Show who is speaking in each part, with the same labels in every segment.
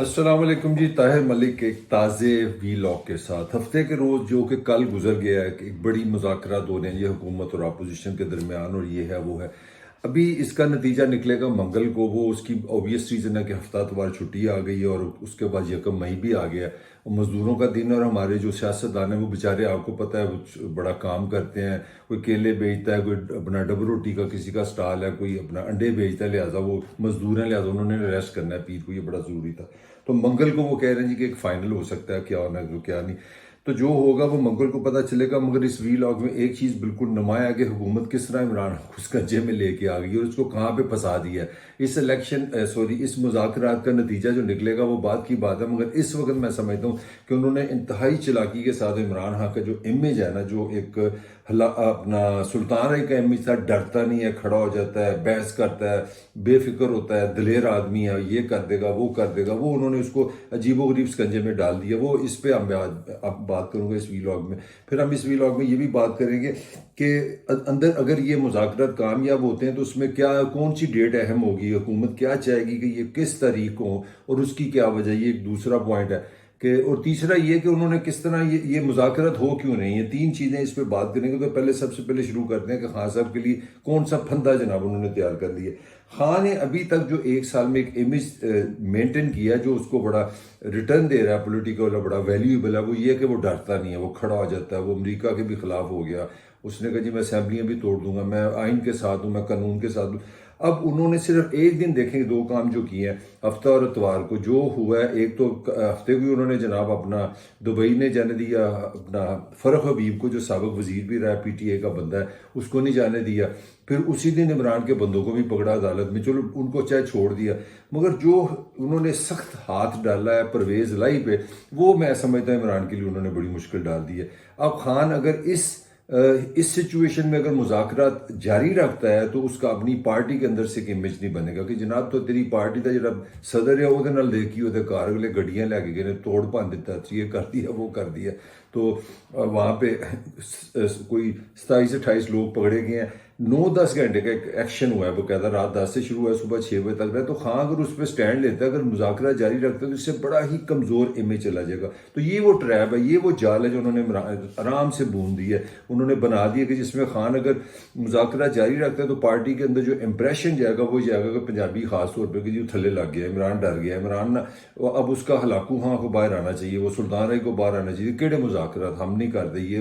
Speaker 1: अस्सलाम वालेकुम जी। ताहिर मलिक एक ताज़े वीलॉग के साथ हफ्ते के रोज़ जो कि कल गुजर गया है, एक बड़ी मुज़ाकरात हो रहे हैं ये हुकूमत और अपोजिशन के दरमियान, और ये है वो है। अभी इसका नतीजा निकलेगा मंगल को। वो उसकी ऑब्वियस रीज़न है कि हफ्ता तवार छुट्टी आ गई है और उसके बाद 1 मई भी आ गया है, मज़दूरों का दिन। और हमारे जो सियासतदान हैं वो बेचारे, आपको पता है, वो बड़ा काम करते हैं। कोई केले बेचता है, कोई अपना डब रोटी का किसी का स्टॉल है, कोई अपना अंडे बेचता है, लिहाजा वो मजदूर हैं, लिहाजा उन्होंने रेस्ट करना है पीर को, ये बड़ा ज़रूरी था। तो मंगल को वो कह रहे हैं जी कि एक फाइनल हो सकता है, क्या होना है क्या नहीं। तो जो होगा वो मंगल को पता चलेगा। मगर इस वीलॉग में एक चीज़ बिल्कुल नुमाया कि हुकूमत किस तरह इमरान को उस कच्चे में लेके आ गई और उसको कहाँ पे फंसा दिया है। इस मुज़ाकरात का नतीजा जो निकलेगा वो बात की बात है, मगर इस वक्त मैं समझता हूँ कि उन्होंने इंतहाई चालाकी के साथ इमरान खान का जो इमेज है ना, जो एक अपना सुल्तान है का इमेज था, डरता नहीं है, खड़ा हो जाता है, बहस करता है, बेफिक्र होता है, दिलेर आदमी है, ये कर देगा वो कर देगा, वो उन्होंने उसको अजीबोगरीब स्कंजे में डाल दिया। वो इस पे हम अब बात करूंगा इस वीलॉग में। फिर हम इस वीलॉग में ये भी बात करेंगे कि अंदर अगर ये मुज़ाकरात कामयाब होते हैं तो उसमें क्या, कौन सी डेट अहम होगी, हुकूमत क्या चाहेगी कि ये किस तारीख को हो और उसकी क्या वजह, ये एक दूसरा पॉइंट है कि। और तीसरा ये कि उन्होंने किस तरह ये मुज़ाकरात हो क्यों नहीं है। तीन चीज़ें इस पर बात करेंगे। तो पहले सबसे पहले शुरू करते हैं कि खान साहब के लिए कौन सा फंदा जनाब उन्होंने तैयार कर लिया। खान ने अभी तक जो 1 साल में एक इमेज मेंटेन किया, जो उसको बड़ा रिटर्न दे रहा है पॉलिटिकल, बड़ा वैल्यूएबल है, वो ये कि वो डरता नहीं है, वो खड़ा हो जाता है। वो अमेरिका के भी खिलाफ हो गया, उसने कहा जी मैं असेंबलियां भी तोड़ दूंगा, मैं आइन के साथ हूँ, मैं कानून के साथ हूँ। अब उन्होंने सिर्फ एक दिन देखेंगे, दो काम जो किए हैं हफ्ता और इतवार को जो हुआ है। एक तो हफ्ते को उन्होंने जनाब अपना दुबई ने जाने दिया, अपना फरख हबीब को जो साबिक वजीर भी रहा है, पीटीए का बंदा है, उसको नहीं जाने दिया। फिर उसी दिन इमरान के बंदों को भी पकड़ा अदालत में, चलो उनको चाहे छोड़ दिया। मगर जो उन्होंने सख्त हाथ डाला है परवेज लाई पे, वो मैं समझता हूँ इमरान के लिए उन्होंने बड़ी मुश्किल डाल दी है। अब खान अगर इस सिचुएशन में अगर मुज़ाकरात जारी रखता है तो उसका अपनी पार्टी के अंदर से एक इमेज नहीं बनेगा कि जनाब तो तेरी पार्टी का जो सदर है वो देखी वो घर अगले गड्डियां लैके गए, तोड़ भन दिता, ये कर दिया वो कर दिया। तो वहाँ पे कोई 27-28 लोग पकड़े गए हैं। 9-10 घंटे का एक एक्शन हुआ है, वो कहता रात 10 से शुरू हुआ है, सुबह 6 बजे तक रहा है। तो खान अगर उस पर स्टैंड लेता है, अगर मुज़ाकरा जारी रखता है, तो इससे बड़ा ही कमज़ोर इमेज चला जाएगा। तो ये वो ट्रैप है, ये वो जाल है जो उन्होंने आराम से बूंद दी है, उन्होंने बना दिया कि जिसमें खान अगर मुज़ाकरा जारी रखता है तो पार्टी के अंदर जो इंप्रेशन जाएगा वो जाएगा कि पंजाबी खास तौर पर कि जी थले लग गया, इमरान डर गया, इमरान ना अब उसका हलाकू खां को बाहर आना चाहिए, वो सुल्तान राय को बाहर आना चाहिए। केड़े मुज़ाकरात हम नहीं करते, ये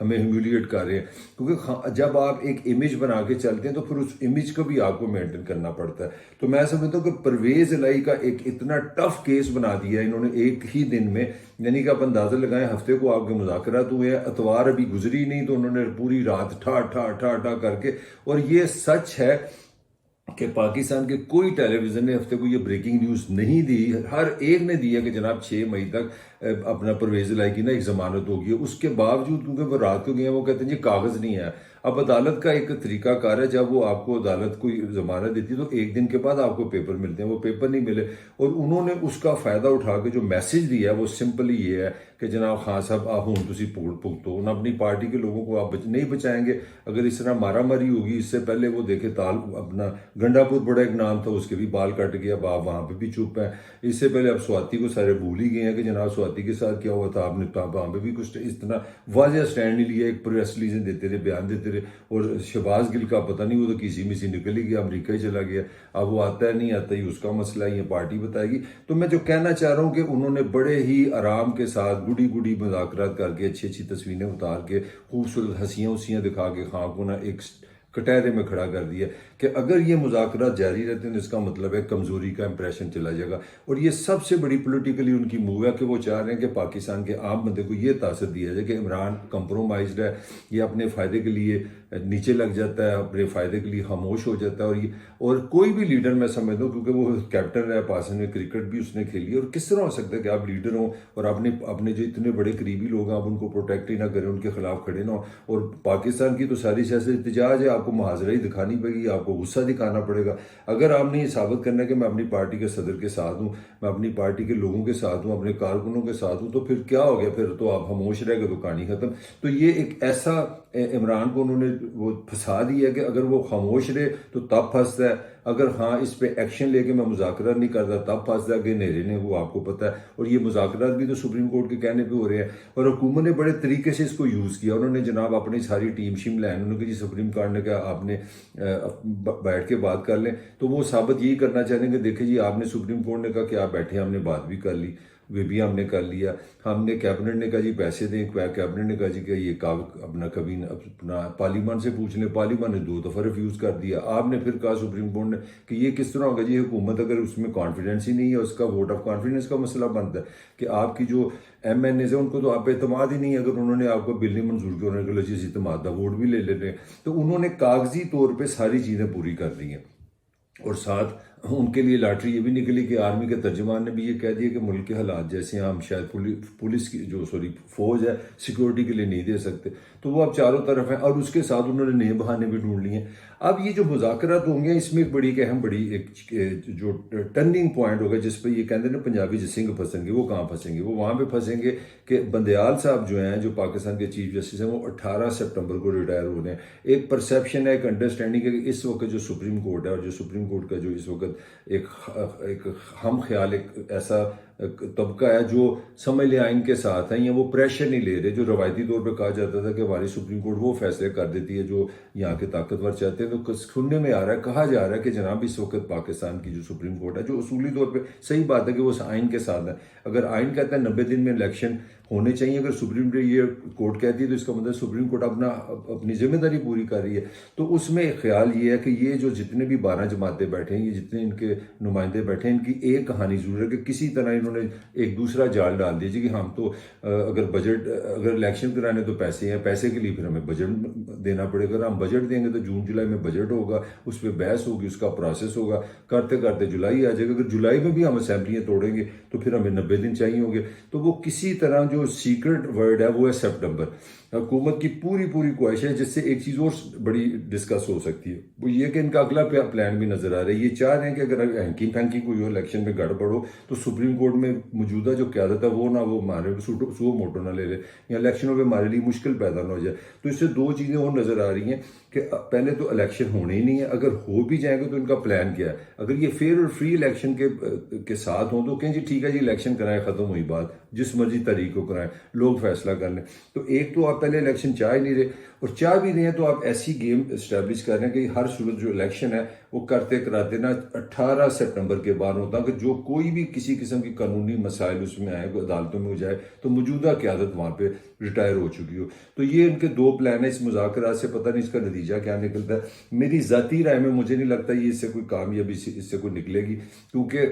Speaker 1: हमें ह्यूमिलिएट कर रहे हैं। क्योंकि जब आप एक इमेज बना के चलते हैं तो फिर उस इमेज को भी आपको मेंटेन करना पड़ता है। तो मैं समझता हूँ कि परवेज इलाही का एक इतना टफ केस बना दिया इन्होंने एक ही दिन में। यानी कि आप अंदाजा लगाएं, हफ्ते को आपके मुज़ाकरात हुए हैं, अतवार अभी गुजरी नहीं, तो उन्होंने पूरी रात ठा ठा ठा ठा करके। और ये सच है कि पाकिस्तान के कोई टेलीविजन ने हफ्ते को ये ब्रेकिंग न्यूज़ नहीं दी। हर एक ने दिया कि जनाब 6 मई तक अपना परवेज इलाही की ना एक जमानत होगी। उसके बावजूद क्योंकि वो रात को गए, वो कहते हैं जी कागज़ नहीं है। अब अदालत का एक तरीकाकार है, जब वो आपको अदालत कोई जमानत देती है तो एक दिन के बाद आपको पेपर मिलते हैं, वो पेपर नहीं मिले। और उन्होंने उसका फ़ायदा उठा के जो मैसेज दिया है वो सिंपली ये है कि जनाब खान साहब आप हूँ तुम भुगतो, उन अपनी पार्टी के लोगों को आप नहीं बचाएंगे। अगर इस तरह मारा मारी होगी, इससे पहले वो देखे ताल अपना गंडापुर बड़ा एक नाम था, उसके भी बाल कट गया, आप वहाँ पे भी चुप हैं। इससे पहले अब स्वाति को सारे भूल ही गए हैं कि जनाब स्वाति के साथ क्या हुआ था, आपने वहाँ पे भी कुछ इस तरह वाजह स्टैंड नहीं लिया, एक प्रेस रिलीजें देते रहे, बयान देते रहे। और शहबाज गिल का पता नहीं, वो तो किसी में से निकल ही गया, अमेरिका ही चला गया। अब वो आता है नहीं आता ही उसका मसला है, ये पार्टी बताएगी। तो मैं जो कहना चाह रहा हूँ कि उन्होंने बड़े ही आराम के साथ गुडी गुडी मुज़ाकरात करके, अच्छी अच्छी तस्वीरें उतार के, खूबसूरत हंसियाँ उसियाँ दिखा के खां को ना एक कटहरे में खड़ा कर दिया कि अगर ये मुज़ाकरात जारी रहते हैं तो इसका मतलब है कमज़ोरी का इंप्रेशन चला जाएगा। और ये सबसे बड़ी पॉलिटिकली उनकी मूव है कि वो चाह रहे हैं कि पाकिस्तान के आम बंदे को ये तासर दिया जाए कि इमरान कंप्रोमाइज्ड है, ये अपने फ़ायदे के लिए नीचे लग जाता है, अपने फ़ायदे के लिए खामोश हो जाता है। और कोई भी लीडर मैं समझता हूँ, क्योंकि वो कैप्टन रहा पाकिस्तान में, क्रिकेट भी उसने खेली, और किस तरह हो सकता है कि आप लीडर हों और अपने जो इतने बड़े करीबी लोग हैं आप उनको प्रोटेक्ट ही ना करें, उनके खिलाफ खड़े ना हो। और पाकिस्तान की तो सारी सियासत एहतजाज है, आपको मुहाजरा ही दिखानी पड़ेगी, आपको गुस्सा दिखाना पड़ेगा। अगर आपने ये साबित करना है कि मैं अपनी पार्टी के सदर के साथ हूँ, मैं अपनी पार्टी के लोगों के साथ हूँ, अपने कारकुनों के साथ हूँ, तो फिर क्या हो गया, फिर तो आप खामोश रह गए तो कहानी खत्म। तो ये एक ऐसा इमरान को उन्होंने वो फंसा दिया कि अगर वो खामोश रहे तो तब फंसता है, अगर हाँ इस पे एक्शन लेके मैं मुज़ाकरा नहीं करता तब फंसता है कि नेरे ने, वो आपको पता है। और ये मुज़ाकरात भी तो सुप्रीम कोर्ट के कहने पे हो रहे हैं, और हुकूमत ने बड़े तरीके से इसको यूज़ किया। उन्होंने जनाब अपनी सारी टीम शिम लाइन, उन्होंने कहा जी सुप्रीम कोर्ट ने कहा आपने बैठ के बात कर लें, तो वो साबित यही करना चाहेंगे, देखिए जी आपने, सुप्रीम कोर्ट ने कहा कि आप बैठे, हमने बात भी कर ली, वे भी हमने कर लिया। हमने कैबिनेट ने कहा जी पैसे दें, कैबिनेट ने कहा जी कि ये अपना कभी अपना पार्लियामान से पूछ लें, पार्लियामान ने 2 दफ़ा रिफ्यूज़ कर दिया। आपने फिर कहा सुप्रीम कोर्ट ने कि ये किस तरह होगा जी, हुकूमत अगर उसमें कॉन्फिडेंस ही नहीं है, उसका वोट ऑफ कॉन्फिडेंस का मसला बनता है कि आपकी जो MNA है उनको तो आप पे एतमाद ही नहीं है, अगर उन्होंने आपको बिल नहीं मंजूर किया, उन्होंने कहा जी इतमाद का वोट भी ले लेते हैं। तो उन्होंने कागजी तौर पर सारी चीज़ें पूरी कर दी हैं। और साथ उनके लिए लॉटरी ये भी निकली कि आर्मी के तर्जमान ने भी ये कह दिया कि मुल्क के हालात जैसे हम शायद पुलिस की जो फौज है सिक्योरिटी के लिए नहीं दे सकते, तो वो अब चारों तरफ है। और उसके साथ उन्होंने नए बहाने भी ढूंढ लिए। अब ये जो मुज़ाकरात होंगे इसमें एक बड़ी अहम बड़ी एक जो टर्निंग पॉइंट होगा, जिस पर ये कहते हैं ना पंजाबी जिसिंग फंसेंगे, वो कहाँ फंसेंगे, वो वहाँ पे फंसेंगे कि बंदयाल साहब जो हैं, जो पाकिस्तान के चीफ जस्टिस हैं, वो 18 सितंबर को रिटायर हो रहे हैं। एक परसेप्शन है, एक अंडरस्टैंडिंग है कि इस वक्त जो सुप्रीम कोर्ट है, और जो सुप्रीम कोर्ट का जो इस वक्त एक हम ख्याल, एक ऐसा तबका है जो समझ ले आइन के साथ है, या वो प्रेशर नहीं ले रहे। जो रवायती तौर पे कहा जाता था कि हमारी सुप्रीम कोर्ट वो फैसले कर देती है जो यहाँ के ताकतवर चाहते हैं, तो सुनने में आ रहा है, कहा जा रहा है कि जनाब इस वक्त पाकिस्तान की जो सुप्रीम कोर्ट है, जो उसूली तौर पे सही बात है कि वो आइन के साथ है। अगर आइन कहता है 90 दिन में इलेक्शन होने चाहिए, अगर सुप्रीम कोर्ट कहती है तो इसका मतलब सुप्रीम कोर्ट अपनी जिम्मेदारी पूरी कर रही है। तो उसमें ख्याल ये है कि ये जो जितने भी 12 जमातें बैठे हैं, ये जितने इनके नुमाइंदे बैठे हैं, इनकी एक कहानी जरूर है कि किसी तरह इन्होंने एक दूसरा जाल डाल दीजिए कि हम तो अगर इलेक्शन कराने तो पैसे हैं, पैसे के लिए फिर हमें बजट देना पड़ेगा। अगर हम बजट देंगे तो जून जुलाई में बजट होगा, उस पर बहस होगी, उसका प्रोसेस होगा, करते करते जुलाई आ जाएगा। अगर जुलाई में भी हम असेंबलियाँ तोड़ेंगे तो फिर हमें 90 दिन चाहिए होंगे। तो वो किसी तरह जो सीक्रेट वर्ड है वो है सितंबर। हुकूमत की पूरी ख्वाहिश है, जिससे एक चीज़ और बड़ी डिस्कस हो सकती है, वो ये कि इनका अगला प्लान भी नजर आ रहा है। ये चाह रहे हैं कि अगर हैंकी फैंकी कोई हो, इलेक्शन में गड़बड़ हो, तो सुप्रीम कोर्ट में मौजूदा जो क्यादत है वो ना वो हमारे सुओ मोटो ना ले ले, या इलेक्शनों में हमारे लिए मुश्किल पैदा ना हो जाए। तो इससे 2 चीज़ें और नजर आ रही हैं कि पहले तो इलेक्शन होने ही नहीं है, अगर हो भी जाएंगे तो इनका प्लान क्या है। अगर ये फेयर और फ्री इलेक्शन के साथ हो तो कहें जी ठीक है जी इलेक्शन कराएं, खत्म हुई बात, जिस मर्जी तरीके को कराएं, लोग फैसला कर लें। तो एक तो आप पहले इलेक्शन चाह ही नहीं रहे, और चाह भी रहे हैं तो आप ऐसी गेम इस्टेब्लिश कर रहे हैं कि हर सूरत जो इलेक्शन है वो करते कराते ना 18 सितंबर के बाद होता कि जो कोई भी किसी किस्म की कानूनी मसाइल उसमें आए, अदालतों में हो जाए, तो मौजूदा क़यादत वहाँ पे रिटायर हो चुकी हो। तो ये इनके 2 प्लान है। इस मुज़ाकरात से पता नहीं इसका नतीजा क्या निकलता है। मेरी ज़ाती राय में मुझे नहीं लगता ये इससे कोई कामयाबी इससे कोई निकलेगी, क्योंकि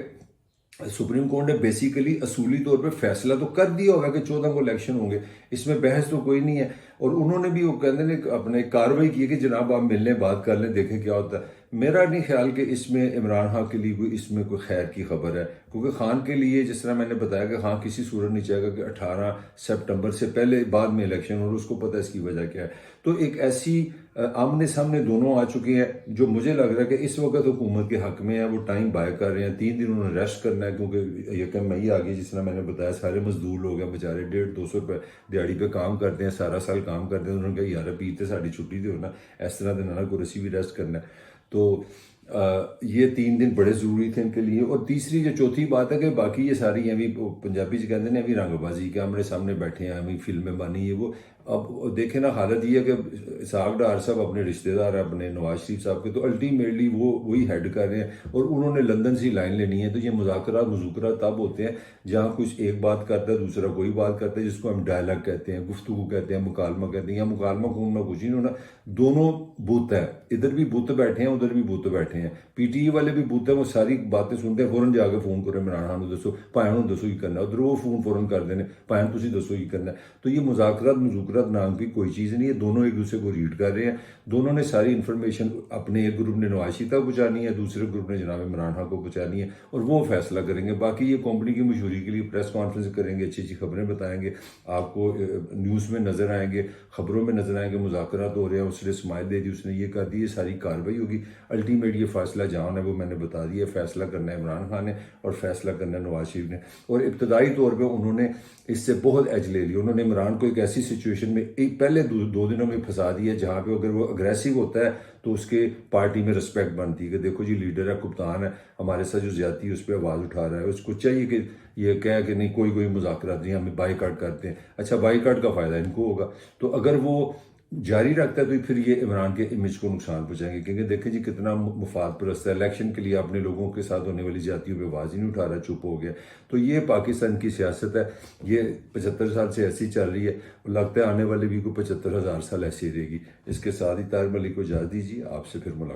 Speaker 1: सुप्रीम कोर्ट ने बेसिकली असूली तौर पे फैसला तो कर दिया होगा कि 14 को इलेक्शन होंगे, इसमें बहस तो कोई नहीं है। और उन्होंने भी वो कहते हैं अपने कार्रवाई की कि जनाब आप मिलने बात कर लें, देखें क्या होता है। मेरा नहीं ख्याल कि इसमें इमरान खान के लिए इसमें कोई खैर की खबर है, क्योंकि खान के लिए जिस तरह मैंने बताया कि खान किसी सूरत नहीं चाहेगा कि 18 सितंबर से पहले बाद में इलेक्शन, और उसको पता है इसकी वजह क्या है। तो एक ऐसी आमने सामने दोनों आ चुके हैं जो मुझे लग रहा है कि इस वक्त हुकूमत के हक में है, वो टाइम बाय कर रहे हैं। 3 दिन उन्होंने रेस्ट करना है, क्योंकि यकम मई आ गई, जिस तरह मैंने बताया सारे मजदूर लोग हैं बेचारे, 150-200 रुपये दिहाड़ी पे काम करते हैं, सारा साल काम करते हैं। उन्होंने कहा यार पीते साड़ी छुट्टी दो ना, इस तरह देना ना, को रसी भी रेस्ट करना है। तो ये 3 दिन बड़े ज़रूरी थे इनके लिए। और तीसरी जो चौथी बात है कि बाकी ये सारी अभी पंजाबी से कहते हैं अभी रंगबाजी के आमने सामने बैठे हैं, अभी फिल्में बनी है वो। अब देखें ना, हालत ये है कि इसहाक डार साहब अपने रिश्तेदार अपने नवाज शरीफ साहब के, तो अल्टीमेटली वो वही हेड कर रहे हैं, और उन्होंने लंदन से लाइन लेनी है। तो ये मुज़ाकरात तब होते हैं जहाँ कुछ एक बात करता है, दूसरा कोई बात करता है, जिसको हम डायलॉग कहते हैं, गुफ्तगू कहते हैं, मुकालमा कहते हैं। या मुकालमा को ना कुछ नहीं होना, दोनों बुत है, इधर भी बुत बैठे हैं, उधर भी बुत बैठे हैं, PTE वाले भी बुत है, वो सारी बातें सुनते हैं, फौरन जाके फोन करो इमरान खान को, दसो भाई दसो ही करना, उधर वो फोन फौरन कर देने, भाई तुम दसो ही करना। तो ये मुज़ाकरात नाम की कोई चीज़ नहीं है, दोनों एक दूसरे को रीड कर रहे हैं। दोनों ने सारी इन्फॉर्मेशन अपने, एक ग्रुप ने नवाज शरीफ तक पहुँचानी है, दूसरे ग्रुप ने जनाब इमरान खान को पहुँचानी है, और वो फैसला करेंगे। बाकी ये कंपनी की मशहूरी के लिए प्रेस कॉन्फ्रेंस करेंगे, अच्छी अच्छी खबरें बताएंगे, आपको न्यूज़ में नजर आएंगे, खबरों में नजर आएंगे, मुज़ाकरात हो रहे हैं, उसने स्माइल दे दी, उसने ये कर दी, ये सारी कार्रवाई होगी। अल्टीमेट ये फैसला जहाँ है वो मैंने बता दिया, फैसला करना है इमरान खान ने और फैसला करना है नवाज शरीफ ने। और इब्तदाई तौर पर उन्होंने इससे बहुत एज ले ली। उन्होंने इमरान को एक ऐसी सिचुएशन इलेक्शन में एक पहले 2 दिनों में फंसा दिया, जहाँ पे अगर वो अग्रेसिव होता है तो उसके पार्टी में रिस्पेक्ट बनती है कि देखो जी लीडर है, कप्तान है, हमारे साथ जो ज्यादती है उस पर आवाज़ उठा रहा है, उसको चाहिए कि ये कहे कि नहीं कोई मुज़ाकरात नहीं, हमें बाईकाट करते हैं। अच्छा, बाईकाट का फ़ायदा इनको होगा, तो अगर वो जारी रखता है तो फिर ये इमरान के इमेज को नुकसान पहुंचाएंगे, क्योंकि देखें जी कितना मुफाद परस्त है, इलेक्शन के लिए अपने लोगों के साथ होने वाली ज्यादतियों पे आवाज़ ही नहीं उठा रहा, चुप हो गया। तो ये पाकिस्तान की सियासत है, ये 75 साल से ऐसी चल रही है, लगता है आने वाले भी को 75,000 साल ऐसी रहेगी। इसके साथ ही तार मलिक को इजाज़त दीजिए, आपसे फिर मुलाकात।